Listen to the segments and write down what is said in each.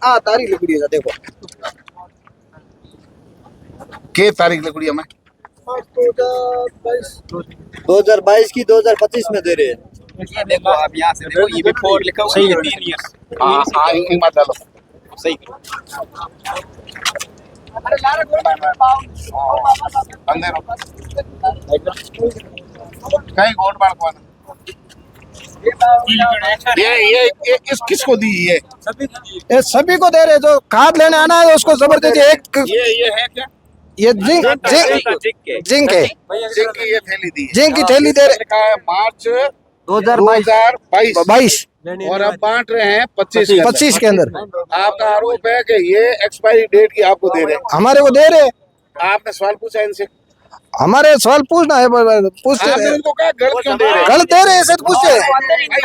हाँ तारीख लिखी है देखो के तारीख लिखी हमें 2022 की 2025 में दे रहे हैं। ये देखो आप यहाँ से देखो ये बिफोर लिखा हुआ है 3 ईयर्स। हाँ हाँ एक बात डालो सही अंदर कहीं गोट बाढ़ को ये इस किसको दी ये सभी को दे रहे जो खाद लेने आना है उसको जबरदस्ती एक ये है क्या ये जिंक जिंक है जिंक की ये थैली दी जिंक की थैली दे रहे लिखा है मार्च 2022 2022 और अब बांट रहे हैं 25 के अंदर आपका आरोप है कि ये एक्सपायरी डेट की आपको दे रहे हैं। हमारे को दे रहे। आपने सवाल पूछा इनसे हमारे सवाल पूछना है पूछते आपने उनको कहा गलत क्यों दे रहे हैं? गलत दे रहे हैं ऐसे तो पूछते हैं।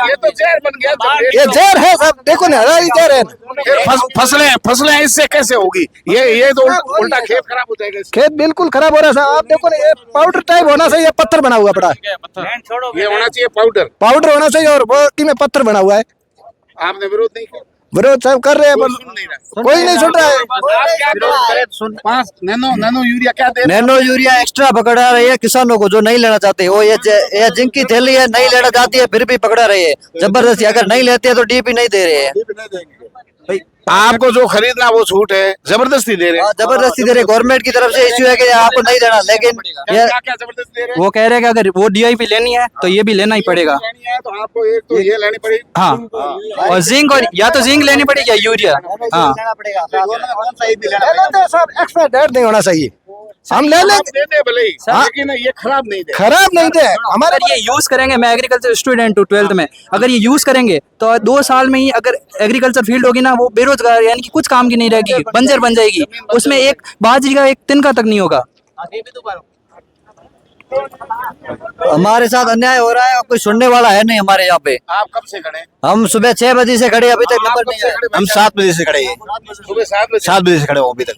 ये तो जहर बन गया तो ये जहर है सब देखो ना हरा ही जहर है। फसलें इससे कैसे होगी? ये तो उल्टा खेत खराब हो जाएगा इससे। खेत बिल्कुल खराब हो रहा है साहब आप देखो ना ये पाउडर टाइप होना चाहिए पत्थर बना हुआ पड़ा ये होना चाहिए पाउडर होना चाहिए और बाकी में पत्थर बना हुआ है। आपने विरोध नहीं किया? विरोध सब कर रहे हैं पर कोई नहीं सुन रहा है। आप क्या करें? 5 नैनो यूरिया क्या दे रहे हैं? नैनो यूरिया एक्स्ट्रा पकड़ा रही है किसानों को जो नहीं लेना चाहते वो ये जिंक की थैली है नहीं लेना चाहती है फिर भी पकड़ा रही है जबरदस्ती। अगर नहीं लेते हैं तो डीपी नहीं दे रहे हैं। आपको जो खरीदना वो छूट है जबरदस्ती दे रहे हैं। जबरदस्ती दे रहे गवर्नमेंट की तरफ से इश्यू है कि आपको नहीं देना लेकिन क्या जबरदस्ती दे रहे हैं? वो कह रहे हैं कि अगर वो डीआईपी लेनी है तो ये भी लेना ही पड़ेगा। तो आपको एक तो ये लेनी पड़ेगी हाँ और जिंक और या तो जिंक लेनी पड़ेगी या यूरिया। हाँ एक्स्ट्रा डेट नहीं होना चाहिए हम ले लेंगे दे दे भले ही लेकिन ये खराब नहीं दे। खराब नहीं दे हमारे अगर ये यूज करेंगे, मैं एग्रीकल्चर स्टूडेंट हूँ 12th में, अगर ये यूज करेंगे तो 2 साल में ही अगर एग्रीकल्चर फील्ड होगी ना वो बेरोजगार यानी कि कुछ काम की नहीं रहेगी, बंजर बन जाएगी। उसमें एक बाजरी का एक तिनका तक नहीं होगा। हमारे साथ अन्याय हो रहा है और कोई सुनने वाला है नहीं हमारे यहाँ पे। आप कब से खड़े? हम सुबह 6 बजे से खड़े अभी तक नंबर नहीं आया। हम 7 बजे से खड़े हैं। सुबह 7 बजे 7 बजे से खड़े हो अभी तक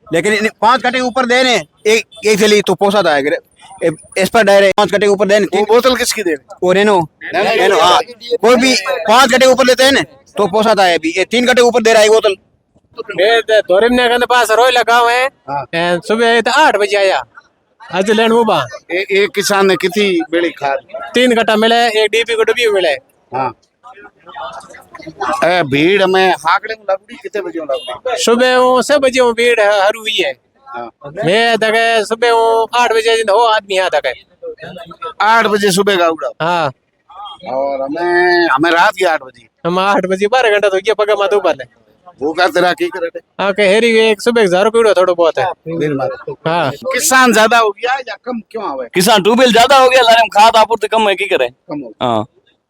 लेकिन 5 कटे ऊपर दे रहे हैं। एक थैली तो पोसा था इस पर डायरे 5 कटे ऊपर दे रहे हैं। बोतल किसकी दे रहे? वो रेनो हाँ कोई भी 5 कटे ऊपर देते हैं ना तो पोसा था अभी ये 3 कटे ऊपर दे रहा है बोतल। धोरेमने पास रोयला गाँव है सुबह 8 बजे आया आज लेन वो एक किसान ने कितनी बेड़ी खाद 3 कट्टा मिले 1 डीपी को डब्बी मिले। हाँ भीड़ में हाकड़े में लगड़ी कितने बजे लगड़ी? सुबह वो 6 बजे वो भीड़ हर हुई है। मैं तक सुबह वो 8 बजे हो आदमी यहाँ तक 8 बजे सुबह का उड़ा। हाँ और हमें रात के 8 बजे हम 8 बजे 12 घंटा तो किया पगा माधो पर वो का तेरा की करे? हाँ कह हेरी एक सुबह 1000 रुपये थोड़ा बहुत है। हाँ किसान ज्यादा हो गया या कम क्यों आवे? किसान ट्यूबवेल ज्यादा हो गया लारे खाद आपूर्ति कम है की करे। कम हो हाँ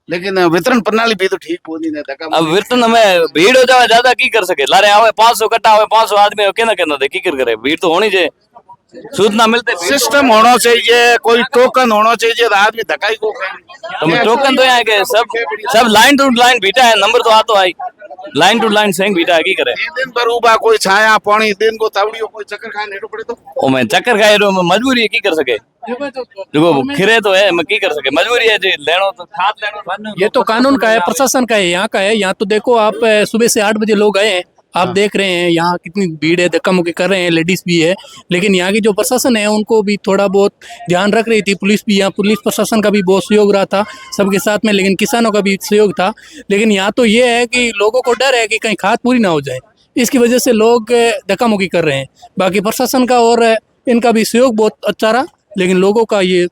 लेकिन वितरण प्रणाली भी तो ठीक हो नहीं रहता। अब वितरण में भीड़ हो जाए ज्यादा की कर सके लारे आवे 500 कट्टा आवे 500 आदमी कहना कहना दे की करे भीड़ तो होनी चाहिए सूचना मिलते सिस्टम होना चाहिए कोई टोकन होना चाहिए आदमी धकाई को टोकन तो यहाँ के सब लाइन टू लाइन बीटा है नंबर तो आ तो आई line to line Seng beta है की करे दिन पर उबा कोई छाया पानी दिन को तावड़ियो कोई चक्कर खाए नेड़ो पड़े तो ओ मैं चक्कर खाए रो मजबूरी है की कर सके देखो खिरे तो है मैं की कर सके मजबूरी है जी लेनो तो खाद लेनो। ये तो कानून का है प्रशासन का है यहाँ का है। यहाँ तो देखो आप सुबह से 8 बजे लोग आए हैं आप देख रहे हैं यहाँ कितनी भीड़ है धक्का मुक्की कर रहे हैं लेडीज भी है लेकिन यहाँ की जो प्रशासन है उनको भी थोड़ा बहुत ध्यान रख रही थी। पुलिस भी यहाँ पुलिस प्रशासन का भी बहुत सहयोग रहा था सबके साथ में लेकिन किसानों का भी सहयोग था। लेकिन यहाँ तो ये है कि लोगों को डर है कि कहीं खाद पूरी ना हो जाए इसकी वजह से लोग धक्का मुक्की कर रहे हैं। बाकी प्रशासन का और इनका भी सहयोग बहुत अच्छा रहा लेकिन लोगों का ये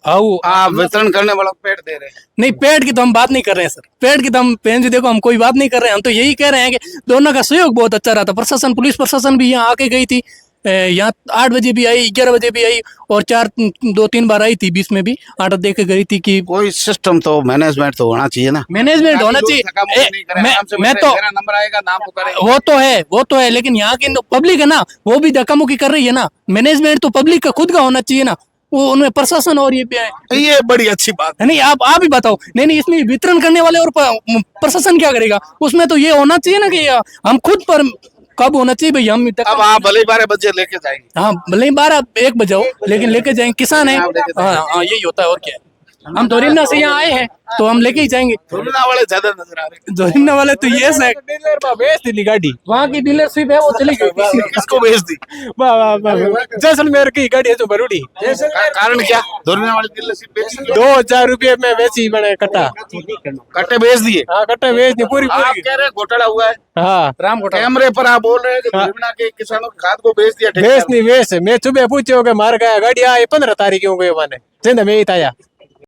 आप वितरण करने वालों को पेड़ दे रहे हैं। नहीं पेड़ की तो हम बात नहीं कर रहे हैं सर पेड़ की तो हम पेन जी देखो हम कोई बात नहीं कर रहे हैं। हम तो यही कह रहे हैं कि दोनों का सहयोग बहुत अच्छा रहा था। प्रशासन पुलिस प्रशासन भी यहाँ आके गई थी यहाँ 8 बजे भी आई 11 बजे भी आई और 2-3 बार आई थी बीच में भी आटा दे के गई थी कि कोई सिस्टम तो मैनेजमेंट तो होना चाहिए ना। मैनेजमेंट होना चाहिए। मैं तो नंबर आएगा नाम पुकारे वो तो है लेकिन यहाँ की पब्लिक है ना वो भी धक्का मुक्की कर रही है ना। मैनेजमेंट तो पब्लिक का खुद का होना चाहिए ना वो उनमें प्रशासन और ये बड़ी अच्छी बात है। नहीं आप ही बताओ। नहीं इसमें वितरण करने वाले और प्रशासन क्या करेगा उसमें तो ये होना चाहिए ना कि हम खुद पर कब होना चाहिए भाई हम अब आप भले 12 बजे लेके जाएंगे। हाँ भले 12-1 बजे हो लेकिन लेके जाएंगे किसान है। हाँ यही होता है और क्या है। हम धोरिन्ना से यहाँ आए हैं तो हम लेके ही जाएंगे। धोरिन्ना वाले ज्यादा नजर आ रहे धोरिन्ना वाले तो ये है, डीलर में बेच दी गाड़ी, वहाँ की डीलरशिप है वो चली गई। हैं। किसको भेज दी? जैसलमेर की गाड़ी है जो बरूडी, कारण क्या? धोरिन्ना वाले डीलरशिप बेच दी? 2000 रुपये में बेची मैंने कट्टा, कट्टे बेच दिए। हाँ कट्टा बेच दी पूरी आप पूरी। कह रहे हैं घोटाला हुआ है, हाँ राम घोटाला। कैमरे पर आप बोल रहे हैं कि धोरिन्ना के किसानों की खाद को बेच दिया बेच नहीं बेच, मैं सुबह पूछे हो गए मार गया गाड़ी आई 15 तारीख हो गई मैंने जिंदा में ही आया।